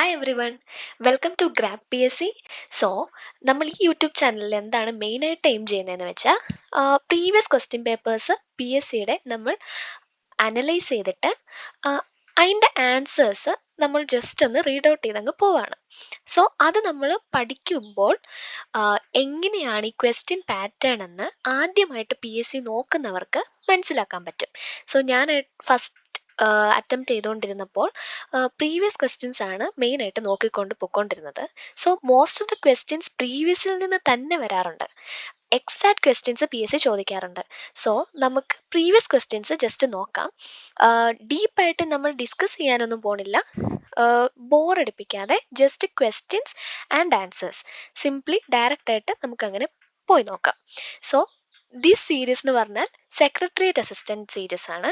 Hi everyone, welcome to grab PSC. So നമ്മൾ ഈ YouTube ചാനലിൽ എന്താണ് മെയിനായിട്ട് എയിം ചെയ്യുന്നതെന്ന് വെച്ചാൽ പ്രീവിയസ് ക്വസ്റ്റ്യൻ പേപ്പേഴ്സ് PSCയുടെ നമ്മൾ അനലൈസ് ചെയ്തിട്ട് അതിൻ്റെ ആൻസേഴ്സ് നമ്മൾ ജസ്റ്റ് ഒന്ന് റീഡ് ഔട്ട് ചെയ്തങ്ങ് പോവാണ്. സോ അത് നമ്മൾ പഠിക്കുമ്പോൾ എങ്ങനെയാണ് ഈ ക്വസ്റ്റ്യൻ പാറ്റേൺ എന്ന് ആദ്യമായിട്ട് PSC നോക്കുന്നവർക്ക് മനസ്സിലാക്കാൻ പറ്റും. സോ ഞാൻ ഫസ്റ്റ് അറ്റംപ്റ്റ് ചെയ്തുകൊണ്ടിരുന്നപ്പോൾ പ്രീവിയസ് ക്വസ്റ്റ്യൻസ് ആണ് മെയിനായിട്ട് നോക്കിക്കൊണ്ട് പൊയ്ക്കൊണ്ടിരുന്നത്. So most of the questions പ്രീവിയസിൽ നിന്ന് തന്നെ വരാറുണ്ട്. എക്സാക്ട് ക്വസ്റ്റ്യൻസ് PSC ചോദിക്കാറുണ്ട്. സോ നമുക്ക് പ്രീവിയസ് ക്വസ്റ്റ്യൻസ് ജസ്റ്റ് നോക്കാം. ഡീപ്പായിട്ട് നമ്മൾ ഡിസ്കസ് ചെയ്യാനൊന്നും പോണില്ല. ബോറടിപ്പിക്കാതെ just questions and answers simply direct ആയിട്ട് നമുക്കങ്ങനെ പോയി നോക്കാം. സോ ദിസ് സീരീസ് എന്ന് പറഞ്ഞാൽ സെക്രട്ടേറിയറ്റ് അസിസ്റ്റൻറ്റ് സീരീസ് ആണ്.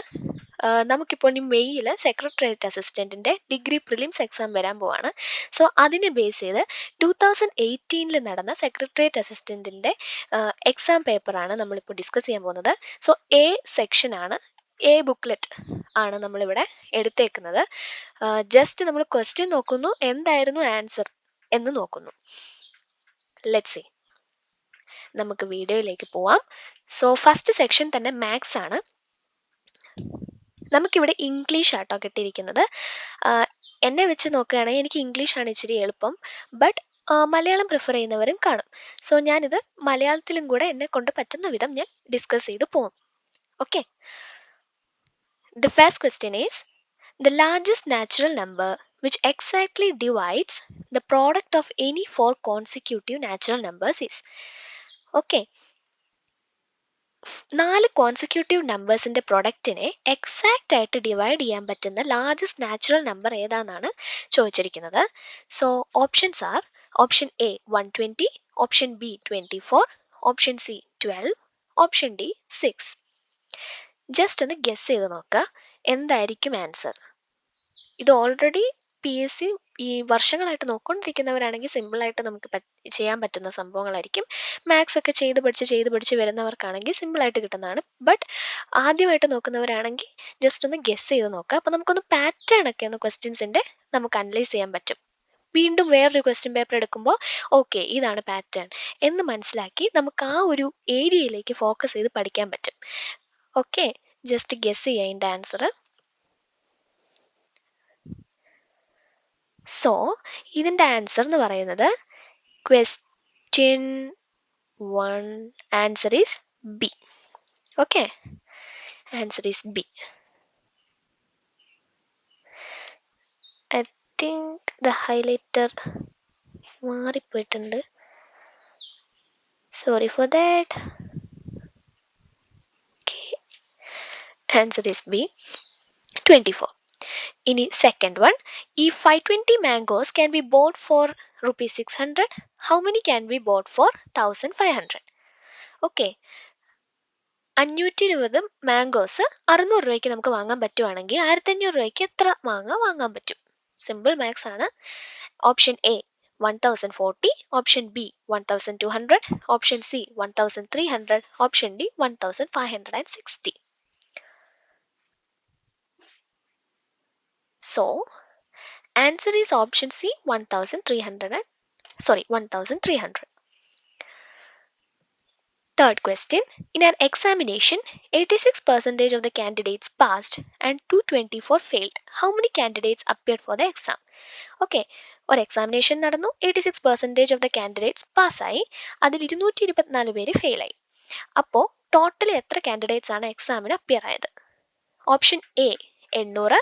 നമുക്കിപ്പോൾ ഇനി മെയ്യിൽ സെക്രട്ടേറിയറ്റ് അസിസ്റ്റൻറ്റിൻ്റെ ഡിഗ്രി പ്രിലിംസ് എക്സാം വരാൻ പോവാണ്. സോ അതിനെ ബേസ് ചെയ്ത് 2018 നടന്ന സെക്രട്ടേറിയറ്റ് അസിസ്റ്റൻറ്റിൻ്റെ എക്സാം പേപ്പറാണ് നമ്മളിപ്പോൾ ഡിസ്കസ് ചെയ്യാൻ പോകുന്നത്. സോ A സെക്ഷനാണ്, A ബുക്ക്ലെറ്റ് ആണ് നമ്മളിവിടെ എടുത്തേക്കുന്നത്. ജസ്റ്റ് നമ്മൾ ക്വസ്റ്റ്യൻ നോക്കുന്നു, എന്തായിരുന്നു ആൻസർ എന്ന് നോക്കുന്നു. Let's see. നമുക്ക് വീഡിയോയിലേക്ക് പോവാം. സോ ഫസ്റ്റ് സെക്ഷൻ തന്നെ മാത്സ് ആണ്. നമുക്കിവിടെ ഇംഗ്ലീഷ് ആട്ടോ കിട്ടിയിരിക്കുന്നത്. എന്നെ വെച്ച് നോക്കുകയാണെങ്കിൽ എനിക്ക് ഇംഗ്ലീഷാണ് ഇച്ചിരി എളുപ്പം, ബട്ട് മലയാളം പ്രിഫർ ചെയ്യുന്നവരും കാണും. സോ ഞാനിത് മലയാളത്തിലും കൂടെ എന്നെ കൊണ്ട് പറ്റുന്ന വിധം ഞാൻ ഡിസ്കസ് ചെയ്ത് പോകും. Okay, the first question is the largest natural number which exactly divides the product of any four consecutive natural numbers is. Okay, 4 consecutive നമ്പേഴ്സിൻ്റെ പ്രൊഡക്റ്റിനെ എക്സാക്റ്റ് ആയിട്ട് ഡിവൈഡ് ചെയ്യാൻ പറ്റുന്ന ലാർജസ്റ്റ് നാച്ചുറൽ നമ്പർ ഏതാണെന്നാണ് ചോദിച്ചിരിക്കുന്നത്. So options are: option A 120, option B 24, option C 12, option D 6. Just ഒന്ന് guess ചെയ്ത് നോക്കുക എന്തായിരിക്കും ആൻസർ. ഇത് ഓൾറെഡി PSC ഈ വർഷങ്ങളായിട്ട് നോക്കിക്കൊണ്ടിരിക്കുന്നവരാണെങ്കിൽ സിമ്പിളായിട്ട് നമുക്ക് ചെയ്യാൻ പറ്റുന്ന സംഭവങ്ങളായിരിക്കും. മാത്സ് ഒക്കെ ചെയ്ത് പഠിച്ച് വരുന്നവർക്കാണെങ്കിൽ സിമ്പിളായിട്ട് കിട്ടുന്നതാണ്. ബട്ട് ആദ്യമായിട്ട് നോക്കുന്നവരാണെങ്കിൽ ജസ്റ്റ് ഒന്ന് ഗസ് ചെയ്ത് നോക്കുക. അപ്പോൾ നമുക്കൊന്ന് പാറ്റേൺ ഒക്കെ ഒന്ന് ക്വസ്റ്റ്യൻസിൻ്റെ നമുക്ക് അനലൈസ് ചെയ്യാൻ പറ്റും. വീണ്ടും വേറൊരു ക്വസ്റ്റ്യൻ പേപ്പർ എടുക്കുമ്പോൾ ഓക്കെ ഇതാണ് പാറ്റേൺ എന്ന് മനസ്സിലാക്കി നമുക്ക് ആ ഒരു ഏരിയയിലേക്ക് ഫോക്കസ് ചെയ്ത് പഠിക്കാൻ പറ്റും. ഓക്കെ, ജസ്റ്റ് ഗസ് ചെയ്യുക അതിൻ്റെ ആൻസർ. സോ ഇതിൻ്റെ ആൻസർ എന്ന് പറയുന്നത് question 1 answer is B. Okay, answer is B. I think the highlighter മാറിപ്പോയിട്ടുണ്ട്, sorry for that. Okay, answer is B 24. ഇനി second one, if 520 mangoes can be bought for ₹600, how many can be bought for 1500? Okay, 520 mangoes 600 രൂപയ്ക്ക് നമുക്ക് വാങ്ങാൻ പറ്റുവാണെങ്കിൽ 1500 രൂപയ്ക്ക് എത്ര മാങ്ങ വാങ്ങാൻ പറ്റും? സിമ്പിൾ മാത്സ് ആണ്. Option A 1040, option B 1200, option C 1300, option D 1560. So answer is option C 1300. Third question, in an examination 86% of the candidates passed and 224 failed. How many candidates appeared for the exam? Okay, ഒരു examination നടന്നു, 86% of the candidates പാസ്സായി, അതിൽ 224 പേര് ഫെയിലായി. അപ്പോൾ total എത്ര candidates ആണ് എക്സാമിന് appear ആയത്? Option A 800,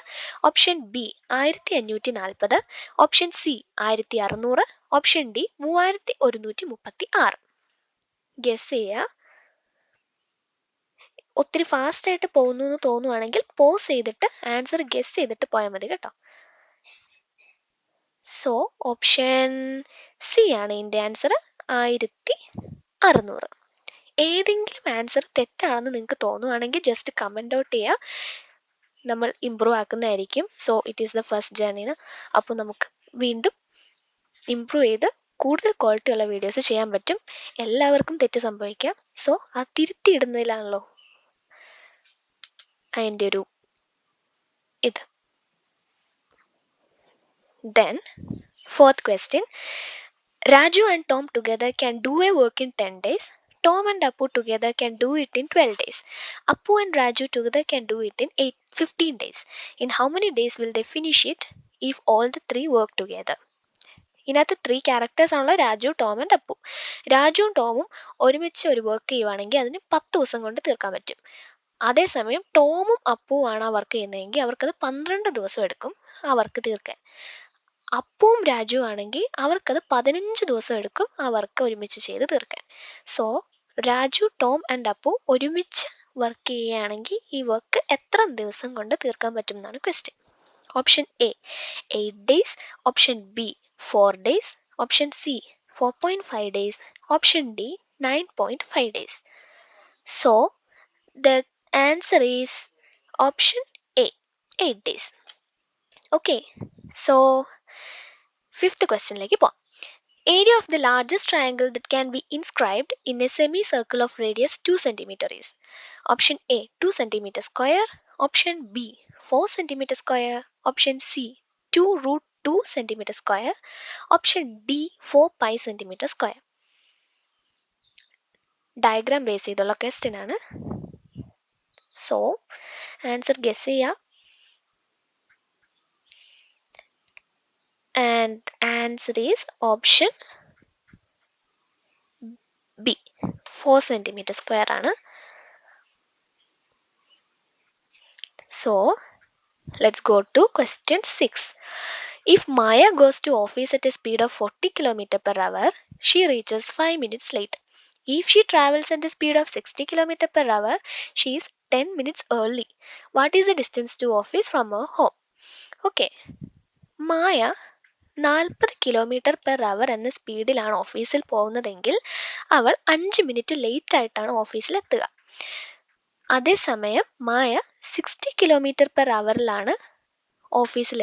option B 1540, option C 1600, option D 3136. Guess ചെയ്യുക. ഒത്തിരി ഫാസ്റ്റ് ആയിട്ട് പോകുന്നു എന്ന് തോന്നുവാണെങ്കിൽ പോസ് ചെയ്തിട്ട് ആൻസർ ഗസ് ചെയ്തിട്ട് പോയാൽ മതി കേട്ടോ. സോ ഓപ്ഷൻ C ആണ് ഇതിൻ്റെ ആൻസർ, 1600. ഏതെങ്കിലും ആൻസർ തെറ്റാണെന്ന് നിങ്ങൾക്ക് തോന്നുവാണെങ്കിൽ ജസ്റ്റ് കമൻറ്റ് ഔട്ട് ചെയ്യുക, നമ്മൾ ഇമ്പ്രൂവ് ആക്കുന്നതായിരിക്കും. So it is the first ജേർണിന്. അപ്പോൾ നമുക്ക് വീണ്ടും ഇമ്പ്രൂവ് ചെയ്ത് കൂടുതൽ ക്വാളിറ്റി ഉള്ള വീഡിയോസ് ചെയ്യാൻ പറ്റും. എല്ലാവർക്കും തെറ്റ് സംഭവിക്കാം. സോ ആ തിരുത്തിയിടുന്നതിലാണല്ലോ അതിൻ്റെ ഒരു ഇത്. Then Fourth question. Raju and Tom together can do a work in 10 days. Tom and Appu together can do it in 12 days. Appu and Raju together can do it in 15 days. In how many days will they finish it if all the three work together? ഇതിനകത്ത് three characters ആണല്ലോ Raju, Tom and Appu. രാജുവും ടോമും ഒരുമിച്ച് ഒരു work ചെയ്യുവാണെങ്കിൽ അതിന് 10 ദിവസം കൊണ്ട് തീർക്കാൻ പറ്റും. അതേസമയം ടോമും അപ്പുവാണ് ആ വർക്ക് ചെയ്യുന്നതെങ്കിൽ അവർക്കത് 12 ദിവസം എടുക്കും ആ വർക്ക് തീർക്കാൻ. അപ്പുവും രാജു ആണെങ്കിൽ അവർക്കത് 15 ദിവസം എടുക്കും ആ വർക്ക് ഒരുമിച്ച് ചെയ്ത് തീർക്കാൻ. So Raju, Tom and Appu ഒരുമിച്ച് വർക്ക് ചെയ്യുകയാണെങ്കിൽ ഈ വർക്ക് എത്ര ദിവസം കൊണ്ട് തീർക്കാൻ പറ്റും എന്നാണ് question. Option A 8 days, option B 4 days, option C 4.5 days, option D 9.5 days. So the answer is option A, 8 days. Okay, so fifth question like area of the largest triangle that can be inscribed in a semicircle of radius 2 cm is option A 2 cm square, option B 4 cm square, option C 2 root 2 cm square, option D 4 pi cm square. Diagram base ചെയ്തുള്ള question ആണ്. So answer guess ചെയ്യുക. And answer is option B 4 cm square ആണ്. So let's go to question 6. If Maya goes to office at a speed of 40 km per hour, she reaches 5 minutes late. If she travels at the speed of 60 km per hour, she is 10 minutes early. What is the distance to office from her home? Okay. Maya 40 kilometre per hour എന്ന സ്പീഡിലാണ് ഓഫീസിൽ പോകുന്നതെങ്കിൽ അവൾ 5 minute late ആയിട്ടാണ് ഓഫീസിൽ എത്തുക. അതേസമയം മായ 60 kilometre per അവറിലാണ് ഓഫീസിൽ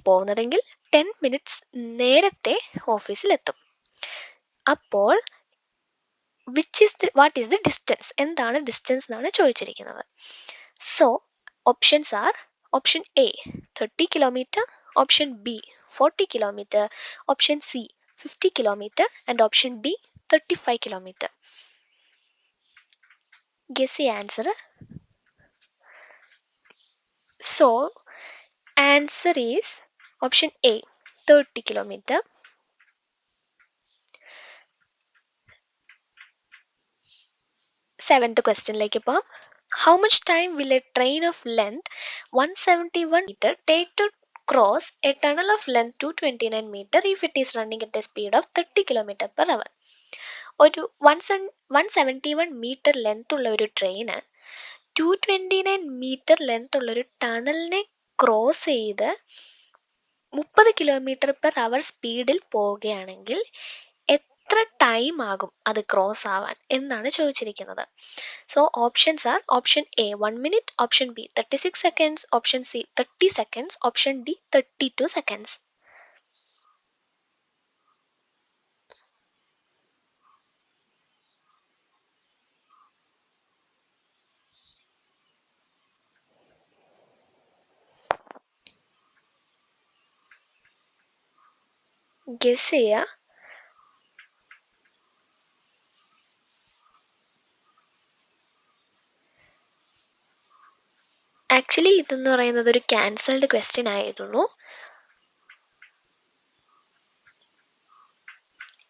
പോകുന്നതെങ്കിൽ 10 മിനിറ്റ്സ് നേരത്തെ ഓഫീസിൽ എത്തും. അപ്പോൾ വാട്ട് ഈസ് ദ ഡിസ്റ്റൻസ്, എന്താണ് ഡിസ്റ്റൻസ് എന്നാണ് ചോദിച്ചിരിക്കുന്നത്. So options R option A 30 km, option B 40 km, option C 50 km and option D 35 km. Guess the answer. So answer is option A 30 km. Seventh question like ഇപ്പോൾ how much time will a train of length 171 meter take to cross a tunnel of length 229 meter if it is running at a speed of 30 km per hour? ഒരു 171 metre length ഉള്ള ഒരു train 229 metre length ഉള്ള ഒരു ടണലിനെ cross ചെയ്ത് 30 kilometre per hour സ്പീഡിൽ പോവുകയാണെങ്കിൽ എത്ര time ആകും അത് ക്രോസ് ആവാൻ എന്നാണ് ചോദിച്ചിരിക്കുന്നത്. So options are option A 1 minute, option B 36 seconds, option C 30 seconds, option D 32 seconds. Guess ചെയ്യുക. ആക്ച്വലി ഇതെന്ന് പറയുന്നത് ഒരു ക്യാൻസൽഡ് ക്വസ്റ്റ്യൻ ആയിരുന്നു.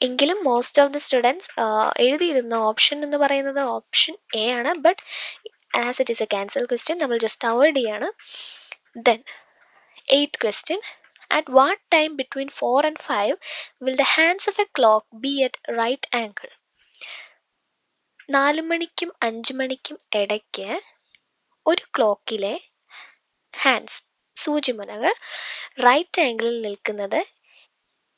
എങ്കിലും മോസ്റ്റ് ഓഫ് ദി സ്റ്റുഡൻസ് എഴുതിയിരുന്ന ഓപ്ഷൻ എന്ന് പറയുന്നത് ഓപ്ഷൻ എ ആണ്. But as it is a cancel question നമ്മൾ ജസ്റ്റ് അവോയ്ഡ് ചെയ്യാണ്. Then 8th question. At what time between 4 and 5 will the hands of a clock be at right angle? 4 മണിക്കും 5 മണിക്കും ഇടയ്ക്ക് ഒരു ക്ലോക്കിലെ ഹാൻഡ്സ് സൂചിമുനകൾ റൈറ്റ് ആംഗിളിൽ നിൽക്കുന്നത്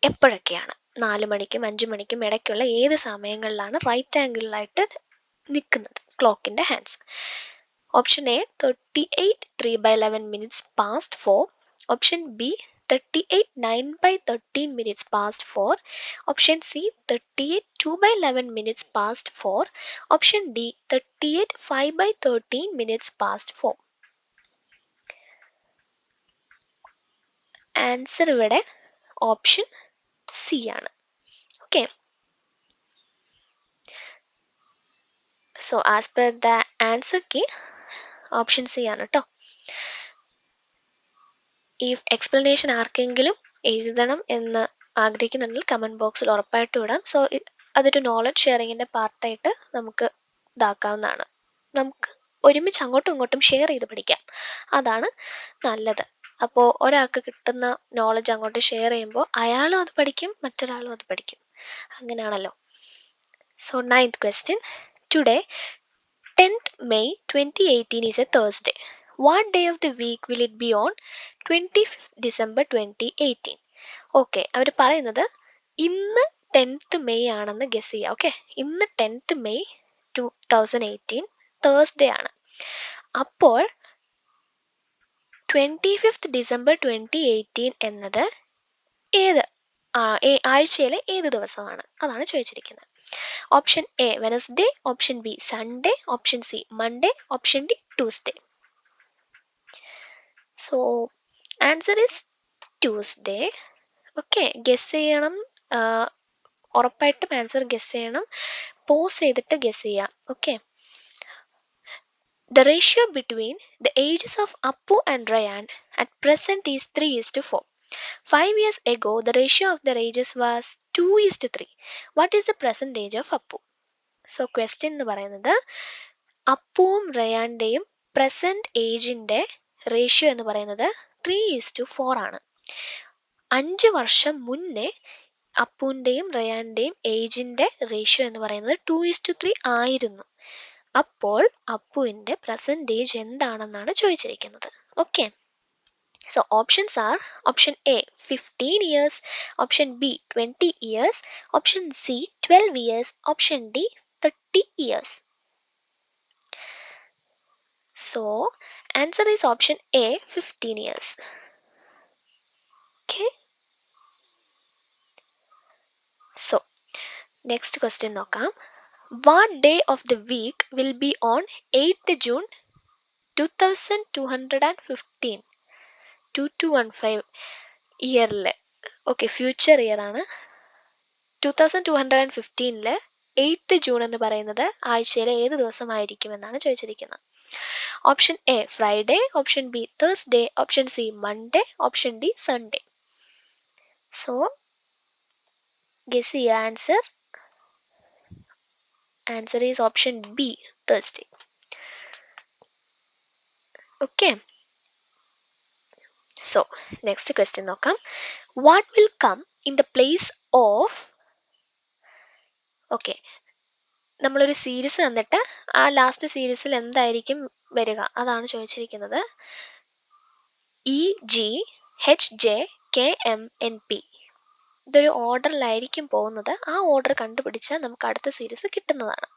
എപ്പോഴൊക്കെയാണ്? 4 മണിക്കും 5 മണിക്കും ഇടയ്ക്കുള്ള ഏത് സമയങ്ങളിലാണ് റൈറ്റ് ആംഗിളിലായിട്ട് നിൽക്കുന്നത് ക്ലോക്കിൻ്റെ hands? Option A 38 3/11 minutes past 4, option B 38 9/13 minutes past 4, option C 38 2/11 minutes past 4, option D 38 5/13 minutes past 4. Answer ഇവിടെ ഓപ്ഷൻ സി ആണ്. Okay, so as per the answer key option C ആണ് കേട്ടോ. ഈ എക്സ്പ്ലനേഷൻ ആർക്കെങ്കിലും എഴുതണം എന്ന് ആഗ്രഹിക്കുന്നുണ്ടെങ്കിൽ കമൻറ്റ് ബോക്സിൽ ഉറപ്പായിട്ടും ഇടാം. സോ അതൊരു നോളജ് ഷെയറിങ്ങിൻ്റെ പാർട്ടായിട്ട് നമുക്ക് ഇതാക്കാവുന്നതാണ്. നമുക്ക് ഒരുമിച്ച് അങ്ങോട്ടും ഇങ്ങോട്ടും ഷെയർ ചെയ്ത് പഠിക്കാം, അതാണ് നല്ലത്. അപ്പോൾ ഒരാൾക്ക് കിട്ടുന്ന നോളജ് അങ്ങോട്ട് ഷെയർ ചെയ്യുമ്പോൾ അയാളും അത് പഠിക്കും, മറ്റൊരാളും അത് പഠിക്കും. അങ്ങനെയാണല്ലോ. So 9th question. Today, 10th May 2018 is a Thursday. What day of the week will it be on 25th December 2018? Okay, അവർ പറയുന്നത് ഇന്ന് 10th മെയ് ആണെന്ന് ഗസ് ചെയ്യുക. ഓക്കെ, ഇന്ന് 10th മെയ് 2018 തേഴ്സ്ഡേ ആണ്. അപ്പോൾ 25th December 2018 എന്നത് ഏത് ആഴ്ചയിലെ ഏത് ദിവസമാണ്, അതാണ് ചോദിച്ചിരിക്കുന്നത്. Option A Wednesday, option B Sunday, option C Monday, option D Tuesday. So answer is Tuesday. Okay, guess ചെയ്യണം, ഉറപ്പായിട്ടും ആൻസർ ഗസ് ചെയ്യണം. പോസ് ചെയ്തിട്ട് ഗസ് ചെയ്യാം. Okay, the ratio between the ages of Appu and Rayan at present is 3:4. 5 years ago, the ratio of their ages was 2:3. What is the present age of Appu? So question എന്ന് പറയുന്നത് അപ്പുവും റയാൻ്റെയും present ഏജിൻ്റെ ratio എന്ന് പറയുന്നത് 3:4 ആണ്. 5 വർഷം മുന്നേ അപ്പുവിൻ്റെയും റയാൻ്റെയും ഏജിൻ്റെ ratio എന്ന് പറയുന്നത് 2:3 ആയിരുന്നു. അപ്പോൾ അപ്പുവിൻ്റെ പ്രസൻറ്റ് ഏജ് എന്താണെന്നാണ് ചോദിച്ചിരിക്കുന്നത്. Okay, so options are option A 15 years, option B 20 years, option C 12 years, option D 30 years. So answer is option A 15 years. Okay, so next question നോക്കാം. What day of the week will be on 8th June 2215 2215 ഇയറില്? Okay, future year ആണ്. 2215 8th June എന്ന് പറയുന്നത് ആഴ്ചയിലെ ഏത് ദിവസമായിരിക്കും എന്നാണ് ചോദിച്ചിരിക്കുന്നത്. Option A Friday, option B Thursday, option C Monday, option D Sunday. So guess ചെയ്യുക answer. Answer is option B Thursday. Okay, so next question നോക്കാം. What will come in the place of, okay, നമ്മളൊരു series തന്നിട്ട് ആ last സീരീസിൽ എന്തായിരിക്കും വരിക അതാണ് ചോദിച്ചിരിക്കുന്നത്. E G H J K M N P, ഇതൊരു ഓർഡറിലായിരിക്കും പോകുന്നത്. ആ ഓർഡർ കണ്ടുപിടിച്ചാൽ നമുക്ക് അടുത്ത സീരീസ് കിട്ടുന്നതാണ്.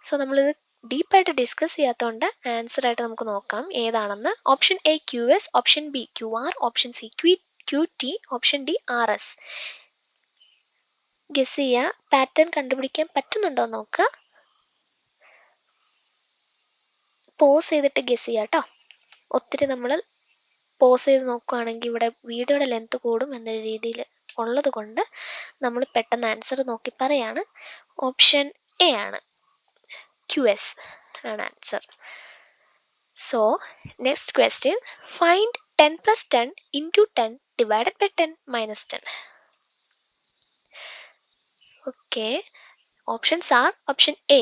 സോ നമ്മളിത് ഡീപ്പായിട്ട് ഡിസ്കസ് ചെയ്യാത്തതുകൊണ്ട് ആൻസർ ആയിട്ട് നമുക്ക് നോക്കാം ഏതാണെന്ന്. Option A Q S, option B Q R, option C Q T, option D R S. Guess ചെയ്യുക, പാറ്റേൺ കണ്ടുപിടിക്കാൻ പറ്റുന്നുണ്ടോ നോക്കുക. പോസ് ചെയ്തിട്ട് ഗസ് ചെയ്യുക കേട്ടോ. ഒത്തിരി നമ്മൾ പോസ് ചെയ്ത് നോക്കുകയാണെങ്കിൽ ഇവിടെ വീഡിയോയുടെ ലെങ്ത് കൂടും എന്നൊരു രീതിയിൽ ഉള്ളത് കൊണ്ട് നമ്മൾ പെട്ടെന്ന് ആൻസർ നോക്കി പറയാണ്. ഓപ്ഷൻ എ ആണ്, ക്യു എസ് ആണ് answer. So next question. Find 10 + 10 × 10 divided by 10 - 10. Okay, options are option A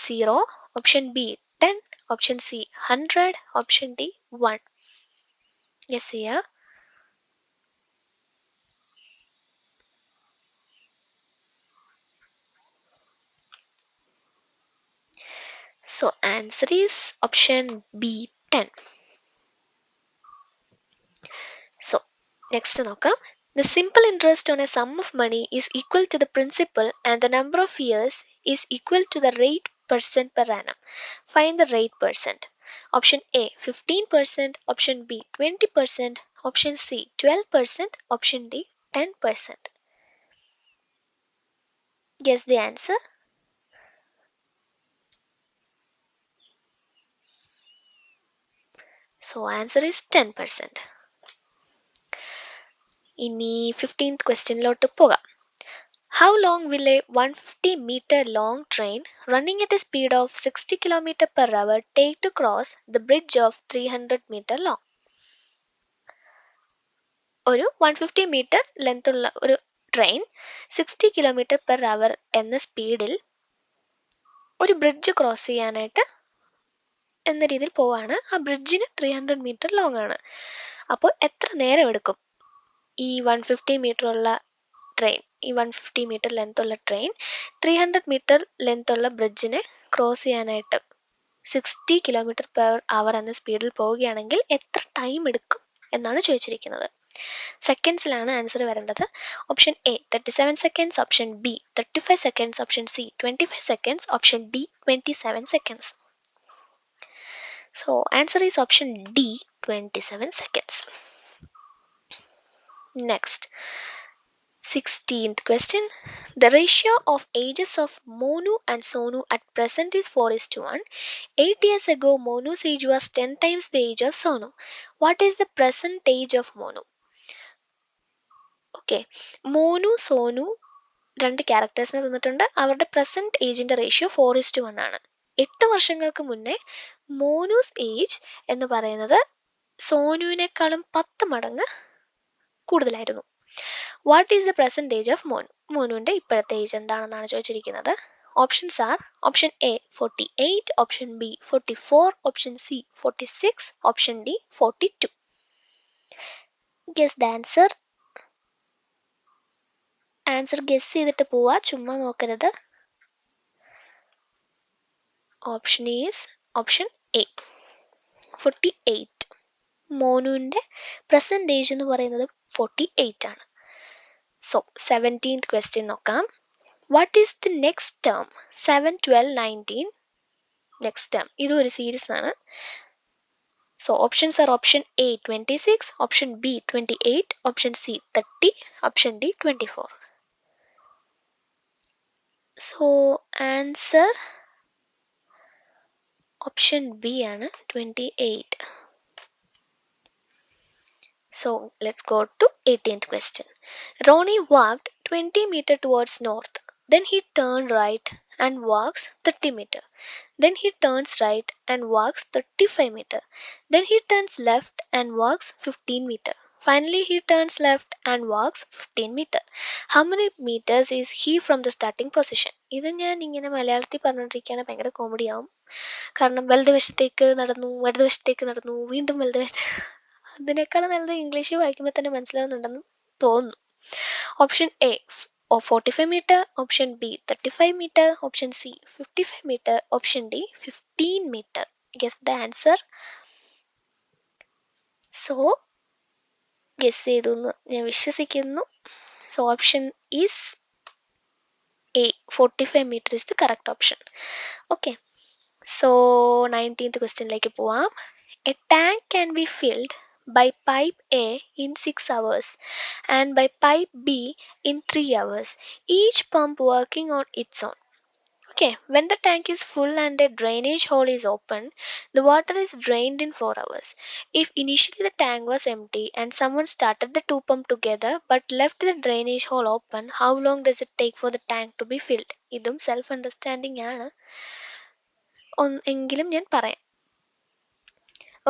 0, option B 10, option C 100, option D 1. Yes ചെയ്യാം. So answer is option B 10. So next നോക്കാം. The simple interest on a sum of money is equal to the principal and the number of years is equal to the rate percent per annum. Find the rate percent. Option A 15%, option B 20%, option C 12%, option D 10%. Guess the answer. So answer is 10%. ഇനി 15th ക്വസ്റ്റ്യനിലോട്ട് പോകാം. How long will a 150-meter long train running at a speed of 60 km per hour take to cross the bridge of 300 meter long? ഒരു 150 metre length ഉള്ള ഒരു train 60 kilometre per hour എന്ന സ്പീഡിൽ ഒരു bridge cross ചെയ്യാനായിട്ട് എന്ന രീതിയിൽ പോവാണ്. ആ ബ്രിഡ്ജിന് 300 മീറ്റർ ലോങ് ആണ്. അപ്പോൾ എത്ര നേരം എടുക്കും ഈ 150 മീറ്റർ ഉള്ള ട്രെയിൻ, ഈ 150 മീറ്റർ ലെങ്ത് ഉള്ള ട്രെയിൻ 300 മീറ്റർ ലെങ്ത് ഉള്ള ബ്രിഡ്ജിനെ ക്രോസ് ചെയ്യാനായിട്ട് 60 കിലോമീറ്റർ പെർ അവർ എന്ന സ്പീഡിൽ പോവുകയാണെങ്കിൽ എത്ര ടൈം എടുക്കും എന്നാണ് ചോദിച്ചിരിക്കുന്നത്. സെക്കൻഡ്സിലാണ് ആൻസർ വരേണ്ടത്. Option A 37 seconds, option B 35 seconds, option C 25 seconds, option D 27 seconds. So answer is option D 27 seconds. Next 16th question. The ratio of ages of Monu and Sonu at present is 4:1. 8 years ago, Monu's age was 10 times the age of Sonu. What is the present age of Monu? Okay, Monu, Sonu രണ്ട് ക്യാരക്ടേഴ്സിനെ തന്നിട്ടുണ്ട്. അവരുടെ present ഏജിന്റെ ratio 4:1 ആണ്. 8 വർഷങ്ങൾക്ക് മുന്നേ മോനൂസ് age എന്ന് പറയുന്നത് സോനുവിനേക്കാളും 10 മടങ്ങ് കൂടുതലായിരുന്നു. What is the present age of Monu? മോനുവിന്റെ ഇപ്പോഴത്തെ ഏജ് എന്താണെന്നാണ് ചോദിച്ചിരിക്കുന്നത്. Options are option A 48, option B 44, option C 46, option D 42. Guess the answer. Answer guess ചെയ്തിട്ട് പോവാ, ചുമ്മാ നോക്കരുത്. Option is option A 48. മോനുവിന്റെ പ്രസന്റ് ഏജ് എന്ന് പറയുന്നത് 48 ആണ്. സോ 17th ക്വസ്റ്റ്യൻ നോക്കാം. What is the next term? 7, 12, 19 next term. ഇതും ഒരു സീരീസ് ആണ്. So options are option A 26, option B 28, option C 30, option D 24. So answer option B ആണ് 28. So let's go to 18th question. Ronnie walked 20 meter towards north. Then he turned right and walks 30 meter. Then he turns right and walks 35 meter. Then he turns left and walks 15 meter. Finally he turns left and walks 15 meter. How many meters is he from the starting position? ഇത് ഞാൻ ഇങ്ങനെ മലയാളത്തിൽ പറഞ്ഞുകൊണ്ടിരിക്കുകയാണ്, ഭയങ്കര comedy ആവും. കാരണം വലതുവശത്തേക്ക് നടന്നു, ഇടതുവശത്തേക്ക് നടന്നു, വീണ്ടും വലതുവശത്ത്. അതിനേക്കാളും നല്ലത് ഇംഗ്ലീഷ് വായിക്കുമ്പോൾ തന്നെ മനസ്സിലാവുന്നുണ്ടെന്ന് തോന്നുന്നു. Option A 45 metre, option B 35 metre, option C 55 metre, option D 15 metre. Guess the answer. So guess ചെയ്തു എന്ന് ഞാൻ വിശ്വസിക്കുന്നു. So option is A 45 metre is the correct option. Okay, so 19th ക്വസ്റ്റ്യനിലേക്ക് പോവാം. A tank can be filled by pipe A in 6 hours and by pipe B in 3 hours, each pump working on its own. Okay, when the tank is full and a drainage hole is open, the water is drained in 4 hours. If initially the tank was empty and someone started the two pumps together but left the drainage hole open, how long does it take for the tank to be filled? ഇതും self understanding ആണ്, എങ്കിലും ഞാൻ പറയാം.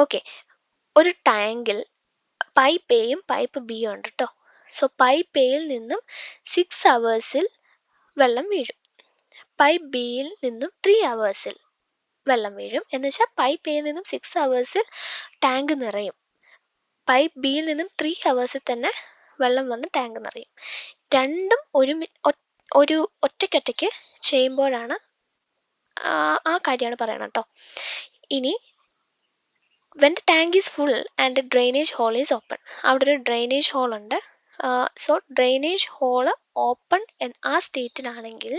Okay, ഒരു ടാങ്കിൽ pipe എയും pipe ബിയും ഉണ്ട് കേട്ടോ. സോ പൈപ്പ് എയിൽ നിന്നും 6 hours വെള്ളം വീഴും, പൈപ്പ് ബിയിൽ നിന്നും 3 hours വെള്ളം വീഴും. എന്ന് വെച്ചാൽ പൈപ്പ് എയിൽ നിന്നും 6 hours ടാങ്ക് നിറയും, പൈപ്പ് ബിയിൽ നിന്നും 3 hours തന്നെ വെള്ളം വന്ന് ടാങ്ക് നിറയും. രണ്ടും ഒരു ഒറ്റയ്ക്കൊറ്റയ്ക്ക് ചെയ്യുമ്പോഴാണ് ആ കാര്യമാണ് പറയണം കേട്ടോ. ഇനി when the tank is full and the drainage hole is open, അവിടെ ഒരു ഡ്രെയിനേജ് ഹോൾ ഉണ്ട്. സോ ഡ്രെയിനേജ് ഹോൾ ഓപ്പൺ ആ സ്റ്റേറ്റിലാണെങ്കിൽ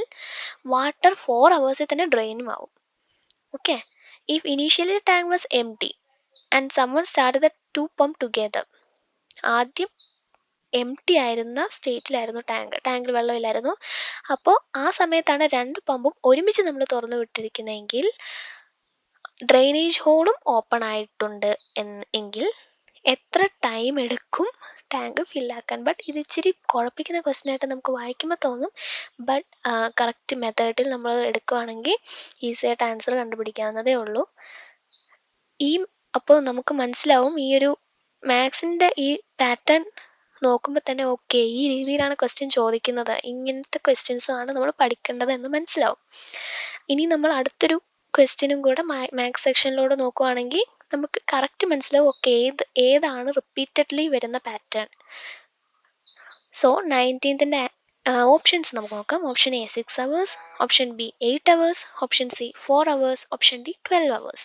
വാട്ടർ 4 hours തന്നെ ഡ്രെയിനും ആവും. Okay, if initially tank was empty and someone started the two pump together, ആദ്യം empty ആയിരുന്ന സ്റ്റേറ്റിലായിരുന്നു ടാങ്കിൽ വെള്ളമില്ലായിരുന്നു. അപ്പോൾ ആ സമയത്താണ് രണ്ട് പമ്പും ഒരുമിച്ച് നമ്മൾ തുറന്നു വിട്ടിരിക്കുന്നതെങ്കിൽ ഡ്രെയിനേജ് ഹോളും ഓപ്പൺ ആയിട്ടുണ്ട് എങ്കിൽ എത്ര ടൈം എടുക്കും ടാങ്ക് ഫില്ലാക്കാൻ. ബട്ട് ഇത് ഇച്ചിരി കുഴപ്പിക്കുന്ന ക്വസ്റ്റ്യൻ ആയിട്ട് നമുക്ക് വായിക്കുമ്പോൾ തോന്നും. ബട്ട് കറക്റ്റ് മെത്തേഡിൽ നമ്മൾ എടുക്കുകയാണെങ്കിൽ ഈസി ആയിട്ട് ആൻസർ കണ്ടുപിടിക്കാവുന്നതേ ഉള്ളൂ. അപ്പോൾ നമുക്ക് മനസ്സിലാവും ഈ ഒരു മാത്സിൻ്റെ ഈ പാറ്റേൺ നോക്കുമ്പോൾ തന്നെ ഓക്കെ ഈ രീതിയിലാണ് ക്വസ്റ്റ്യൻ ചോദിക്കുന്നത്, ഇങ്ങനത്തെ ക്വസ്റ്റ്യൻസാണ് നമ്മൾ പഠിക്കേണ്ടത് എന്ന് മനസ്സിലാവും. ഇനി നമ്മൾ അടുത്തൊരു ക്വസ്റ്റ്യനും കൂടെ മാത്സ് സെക്ഷനിലൂടെ നോക്കുവാണെങ്കിൽ നമുക്ക് കറക്റ്റ് മനസ്സിലാവും ഓക്കെ ഏതാണ് റിപ്പീറ്റഡ്ലി വരുന്ന പാറ്റേൺ. സോ 19th ഓപ്ഷൻസ് നമുക്ക് നോക്കാം. Option A 6 hours, option B 8 hours, option C 4 hours, option D 12 hours.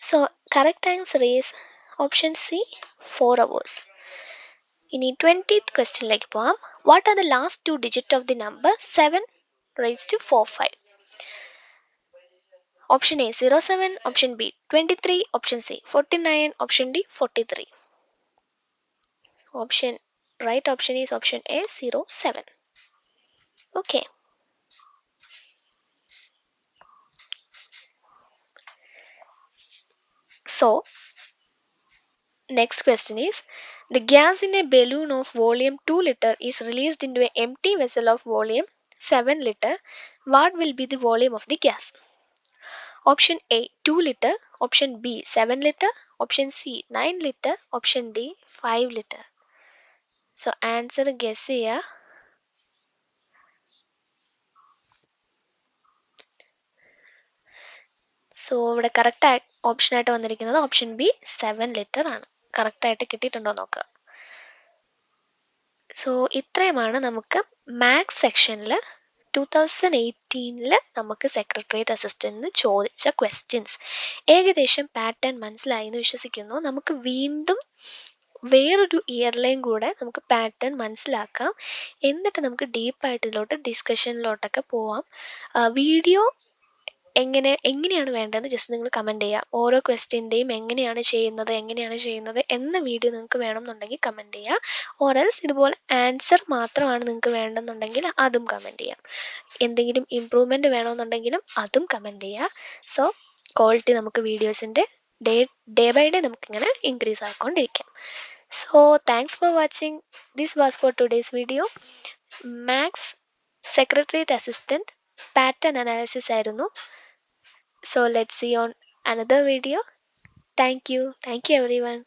So correct answer is option C 4 hours. ഇനി 20th ക്വസ്റ്റ്യനിലേക്ക് പോവാം. What are the last 2 digit of the number 7 raised to 45? Option A 07, option B 23, option C 49, option D 43. Right option is option A 07. Okay. So next question is, the gas in a balloon of volume 2 liter is released into an empty vessel of volume 7 liter. What will be the volume of the gas? Option A 2 liter, option B 7 liter, option C 9 liter, option D 5 liter. So answer guess ചെയ്യുക. So ഇവിടെ correct ഓപ്ഷനായിട്ട് വന്നിരിക്കുന്നത് option B 7 litre ആണ്. കറക്റ്റായിട്ട് കിട്ടിയിട്ടുണ്ടോ നോക്കുക. So ഇത്രയുമാണ് നമുക്ക് maths സെക്ഷനിൽ 2018 നമുക്ക് സെക്രട്ടേറിയറ്റ് അസിസ്റ്റന്റിന് ചോദിച്ച ക്വസ്റ്റ്യൻസ്. ഏകദേശം പാറ്റേൺ മനസ്സിലായി എന്ന് വിശ്വസിക്കുന്നു. നമുക്ക് വീണ്ടും വേറൊരു ഇയറിലെയും കൂടെ നമുക്ക് പാറ്റേൺ മനസ്സിലാക്കാം. എന്നിട്ട് നമുക്ക് ഡീപ്പായിട്ട് ഇതിലോട്ട് ഡിസ്കഷനിലോട്ടൊക്കെ പോവാം. വീഡിയോ എങ്ങനെയാണ് വേണ്ടതെന്ന് ജസ്റ്റ് നിങ്ങൾ കമൻറ്റ് ചെയ്യുക. ഓരോ ക്വസ്റ്റ്യൻ്റെയും എങ്ങനെയാണ് ചെയ്യുന്നത് എന്ന വീഡിയോ നിങ്ങൾക്ക് വേണമെന്നുണ്ടെങ്കിൽ കമൻറ്റ് ചെയ്യുക. ഓറൽസ് ഇതുപോലെ ആൻസർ മാത്രമാണ് നിങ്ങൾക്ക് വേണമെന്നുണ്ടെങ്കിൽ അതും കമൻറ്റ് ചെയ്യാം. എന്തെങ്കിലും ഇമ്പ്രൂവ്മെൻറ്റ് വേണമെന്നുണ്ടെങ്കിലും അതും കമൻറ്റ് ചെയ്യുക. സോ ക്വാളിറ്റി നമുക്ക് വീഡിയോസിൻ്റെ ഡേ ബൈ ഡേ നമുക്കിങ്ങനെ ഇൻക്രീസ് ആയിക്കൊണ്ടിരിക്കാം. So thanks for watching. This was for today's video. Maths secretariat assistant pattern analysis ആയിരുന്നു. So let's see on another video. Thank you everyone.